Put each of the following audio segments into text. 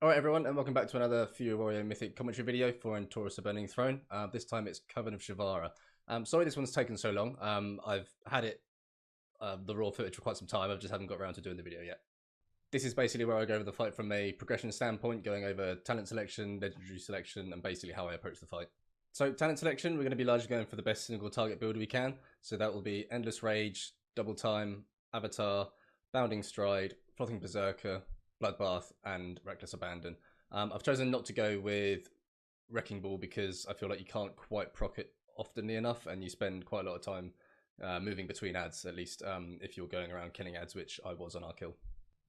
Alright everyone, and welcome back to another Fury Warrior Mythic commentary video for Antorus the Burning Throne. This time it's Coven of Shivarra. Sorry this one's taken so long. I've had the raw footage for quite some time, I just haven't got around to doing the video yet. This is basically where I go over the fight from a progression standpoint, going over talent selection, legendary selection, and basically how I approach the fight. So talent selection, we're going to be largely going for the best single target build we can. So that will be Endless Rage, Double Time, Avatar, Bounding Stride, Frothing Berserker, Bloodbath, and Reckless Abandon. I've chosen not to go with Wrecking Ball because I feel like you can't quite proc it oftenly enough, and you spend quite a lot of time moving between ads, at least if you're going around killing ads, which I was on our kill.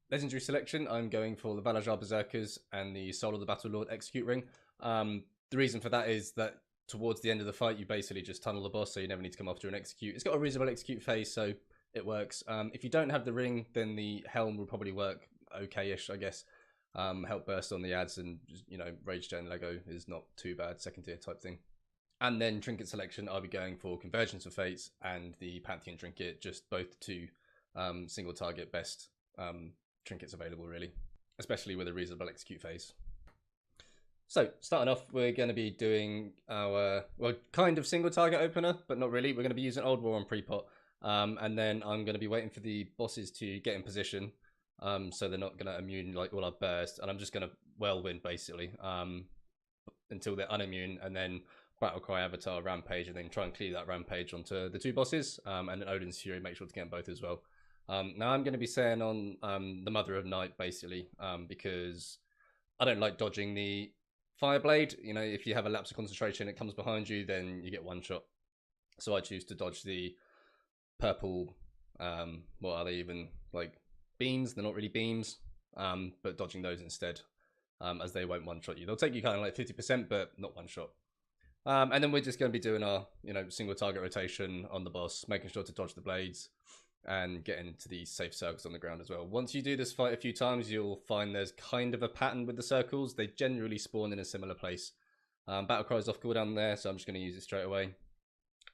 Legendary selection, I'm going for the Valajar Berserkers and the Soul of the Battle Lord Execute Ring. The reason for that is that towards the end of the fight, you basically just tunnel the boss, so you never need to come after an execute. It's got a reasonable execute phase, so it works. If you don't have the ring, then the Helm will probably work okay-ish, I guess. Help burst on the ads, and just, Rage Gen Lego is not too bad, second tier type thing. And then trinket selection, I'll be going for Convergence of Fates and the Pantheon Trinket, just both two single target best trinkets available, really, especially with a reasonable execute phase. So, starting off, we're going to be doing our, kind of single target opener, but not really. We're going to be using Old War on pre-pot, and then I'm going to be waiting for the bosses to get in position, so they're not going to immune like all our burst, and I'm just going to whirlwind basically until they're unimmune, and then Battlecry, Avatar, Rampage, and then try and clear that Rampage onto the two bosses, and then Odin's Fury, make sure to get them both as well. Now I'm going to be saying on the Mother of Night basically, because I don't like dodging the Fireblade. If you have a lapse of concentration, it comes behind you, then you get one shot. So I choose to dodge the purple, what are they even, like beams? They're not really beams, but dodging those instead, as they won't one shot you. They'll take you kind of like 50%, but not one shot. And then we're just going to be doing our, single target rotation on the boss, making sure to dodge the blades and get into these safe circles on the ground as well. Once you do this fight a few times, you'll find there's kind of a pattern with the circles. They generally spawn in a similar place. Battlecry's off cooldown there, so I'm just going to use it straight away.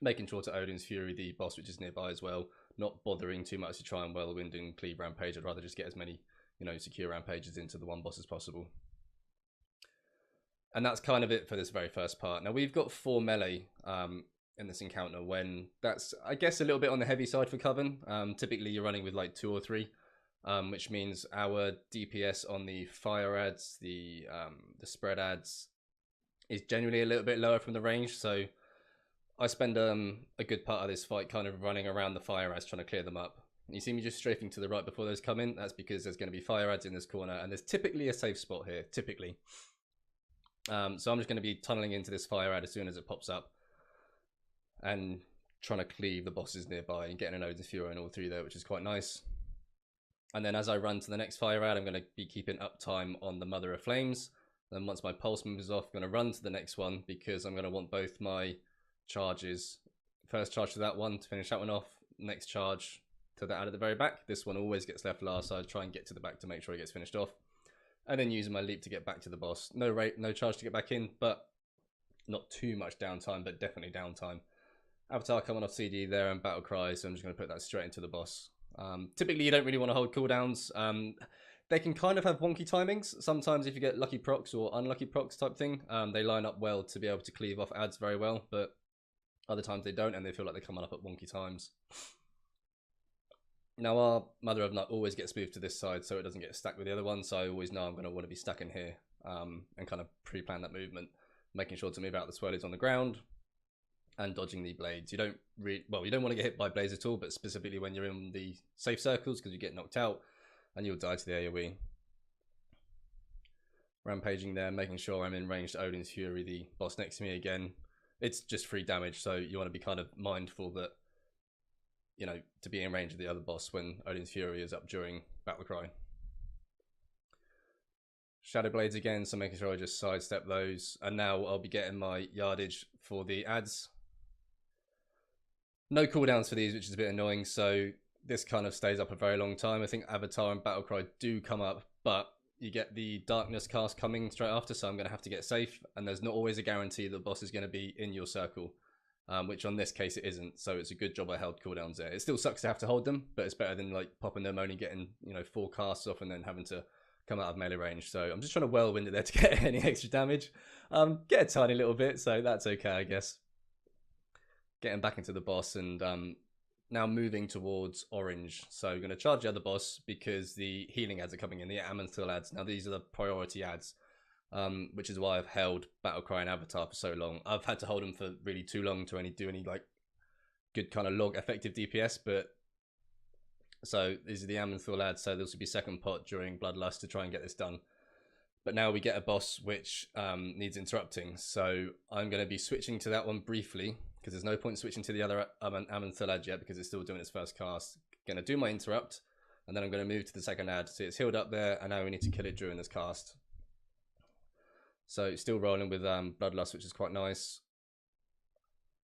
Making sure to Odin's Fury, the boss which is nearby as well. Not bothering too much to try and whirlwind and cleave Rampage. I'd rather just get as many, secure Rampages into the one boss as possible. And that's kind of it for this very first part. Now we've got 4 melee in this encounter, when that's, I guess, a little bit on the heavy side for Coven. Typically you're running with like 2 or 3, which means our DPS on the fire ads, the spread ads, is generally a little bit lower from the range. So I spend a good part of this fight kind of running around the fire ads, trying to clear them up. You see me just strafing to the right before those come in. That's because there's going to be fire ads in this corner, and there's typically a safe spot here, typically. So I'm just going to be tunneling into this fire ad as soon as it pops up, and trying to cleave the bosses nearby and getting an Odin's Fury and all 3 there, which is quite nice. And then as I run to the next fire ad, I'm going to be keeping uptime on the Mother of Flames. Then once my pulse moves off, I'm going to run to the next one, because I'm going to want both my charges. First charge to that one to finish that one off, next charge to that ad at the very back. This one always gets left last, so I try and get to the back to make sure it gets finished off. And then using my leap to get back to the boss. No charge to get back in, but not too much downtime, but definitely downtime. Avatar coming off CD there and Battlecry, so I'm just going to put that straight into the boss. Typically you don't really want to hold cooldowns. They can kind of have wonky timings. Sometimes if you get lucky procs or unlucky procs type thing, they line up well to be able to cleave off ads very well, but other times they don't, and they feel like they're coming up at wonky times. Now our Mother of Night always gets moved to this side, so it doesn't get stacked with the other one, so I always know I'm going to want to be stacking here, and kind of pre-plan that movement, making sure to move out the swirlies on the ground, and dodging the blades. You don't want to get hit by blades at all, but specifically when you're in the safe circles, because you get knocked out and you'll die to the AoE. Rampaging there, making sure I'm in range to Odin's Fury, the boss next to me again. It's just 3 damage, so you want to be kind of mindful that, to be in range of the other boss when Odin's Fury is up during Battlecry. Shadow Blades again, so making sure I just sidestep those. And now I'll be getting my yardage for the ads. No cooldowns for these, which is a bit annoying, so this kind of stays up a very long time. I think Avatar and Battlecry do come up, but you get the Darkness cast coming straight after, so I'm going to have to get safe, and there's not always a guarantee that the boss is going to be in your circle, which on this case it isn't, so it's a good job I held cooldowns there. It still sucks to have to hold them, but it's better than like popping them, only getting 4 casts off and then having to come out of melee range. So I'm just trying to whirlwind it there to get any extra damage. Get a tiny little bit, so that's okay, I guess. Getting back into the boss and now moving towards orange. So I'm going to charge the other boss because the healing ads are coming in, the Amanthil ads. Now these are the priority ads, which is why I've held Battlecry and Avatar for so long. I've had to hold them for really too long to do any like good kind of log effective DPS, but so these are the Amanthil ads, so this will be second pot during Bloodlust to try and get this done. But now we get a boss which needs interrupting, so I'm going to be switching to that one briefly, because there's no point switching to the other Amanthil ad yet, because it's still doing its first cast. Going to do my interrupt, and then I'm going to move to the second ad. See, it's healed up there, and now we need to kill it during this cast. So still rolling with Bloodlust, which is quite nice.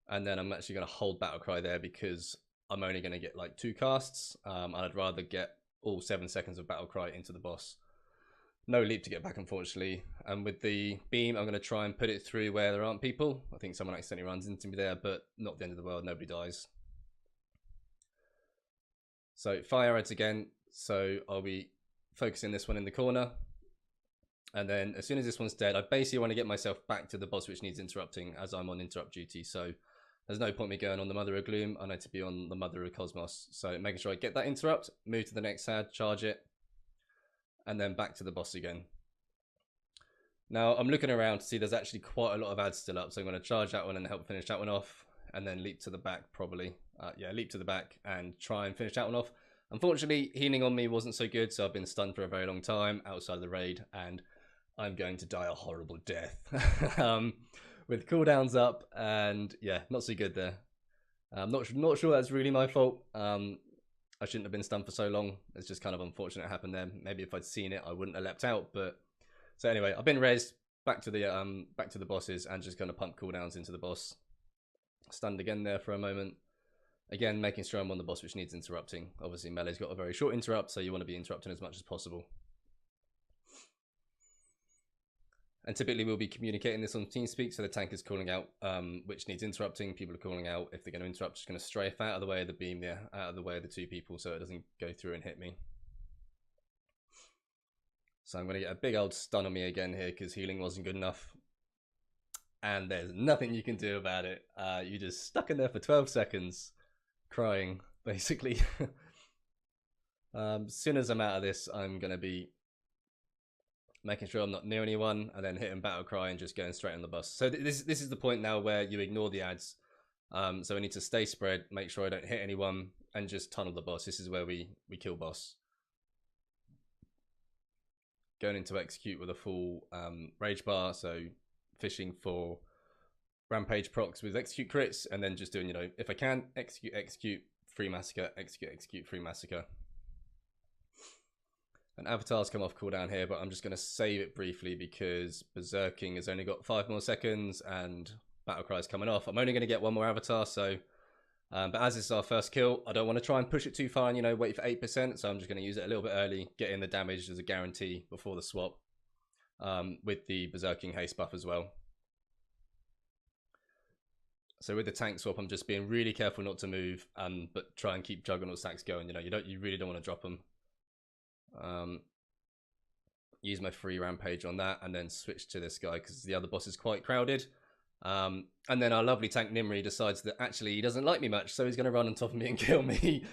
And then I'm actually going to hold Battlecry there, because I'm only going to get like 2 casts, and I'd rather get all 7 seconds of Battlecry into the boss. No leap to get back, unfortunately. And with the beam, I'm going to try and put it through where there aren't people. I think someone accidentally runs into me there, but not the end of the world. Nobody dies. So fire ads again. So I'll be focusing this one in the corner. And then as soon as this one's dead, I basically want to get myself back to the boss which needs interrupting, as I'm on interrupt duty. So there's no point me going on the Mother of Gloom. I need to be on the Mother of Cosmos. So making sure I get that interrupt, move to the next ad, charge it, and then back to the boss again. Now I'm looking around to see there's actually quite a lot of ads still up, so I'm going to charge that one and help finish that one off, and then leap to the back probably. Yeah, leap to the back and try and finish that one off. Unfortunately, healing on me wasn't so good, so I've been stunned for a very long time outside of the raid, and I'm going to die a horrible death. With cooldowns up, and yeah, not so good there. I'm not sure that's really my fault. I shouldn't have been stunned for so long. It's just kind of unfortunate it happened there. Maybe if I'd seen it, I wouldn't have leapt out. But so anyway, I've been raised back to the bosses and just going to pump cooldowns into the boss. Stunned again there for a moment. Again, making sure I'm on the boss which needs interrupting. Obviously, melee's got a very short interrupt, so you want to be interrupting as much as possible. And typically we'll be communicating this on TeamSpeak, so the tank is calling out which needs interrupting. People are calling out if they're going to interrupt, just going to strafe out of the way of the beam there, out of the way of the 2 people, so it doesn't go through and hit me. So I'm going to get a big old stun on me again here, because healing wasn't good enough. And there's nothing you can do about it. You're just stuck in there for 12 seconds, crying, basically. As soon as I'm out of this, I'm going to be making sure I'm not near anyone, and then hitting Battlecry and just going straight on the boss. So this is the point now where you ignore the ads. So I need to stay spread, make sure I don't hit anyone, and just tunnel the boss. This is where we kill boss. Going into execute with a full rage bar, so fishing for rampage procs with execute crits, and then just doing, you know, if I can, execute, free massacre, execute, free massacre. And Avatar's come off cooldown here, but I'm just going to save it briefly because Berserking has only got 5 more seconds and Battlecry's coming off. I'm only going to get 1 more Avatar, so... but as this is our first kill, I don't want to try and push it too far and, you know, wait for 8%, so I'm just going to use it a little bit early, get in the damage as a guarantee before the swap, with the Berserking haste buff as well. So with the tank swap, I'm just being really careful not to move, but try and keep Juggernaut stacks going. You know, you really don't want to drop them. Use my free rampage on that and then switch to this guy because the other boss is quite crowded. And then our lovely tank Nimri decides that actually he doesn't like me much, so he's going to run on top of me and kill me.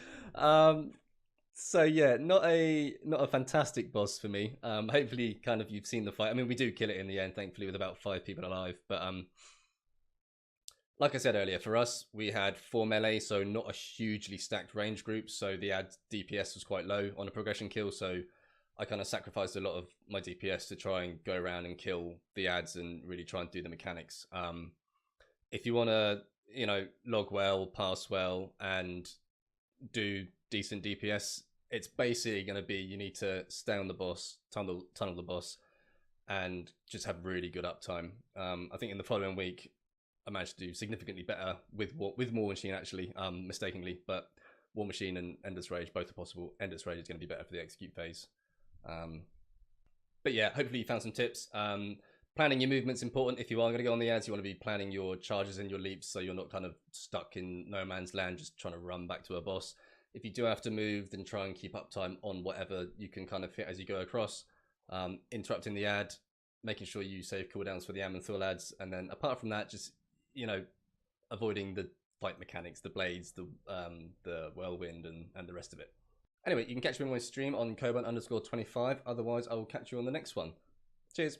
So yeah, not a fantastic boss for me. Hopefully kind of you've seen the fight. I mean, we do kill it in the end, thankfully, with about 5 people alive, but like I said earlier, for us, we had 4 melee, so not a hugely stacked range group, so the ad DPS was quite low on a progression kill, so I kind of sacrificed a lot of my DPS to try and go around and kill the ads and really try and do the mechanics. If you want to, you know, log well, pass well, and do decent DPS, it's basically going to be you need to stay on the boss, tunnel the boss, and just have really good uptime. I think in the following week, I managed to do significantly better with War Machine, actually, mistakenly, but War Machine and Endless Rage both are possible. Endless Rage is going to be better for the execute phase. But yeah, hopefully you found some tips. Planning your movement's important. If you are going to go on the ads, you want to be planning your charges and your leaps so you're not kind of stuck in no man's land just trying to run back to a boss. If you do have to move, then try and keep uptime on whatever you can kind of hit as you go across. interrupting the ad, making sure you save cooldowns for the Amanthor ads, and then apart from that, just, you know, avoiding the fight mechanics, the blades, the whirlwind, and the rest of it. Anyway, you can catch me on my stream on Coban_25. Otherwise, I will catch you on the next one. Cheers.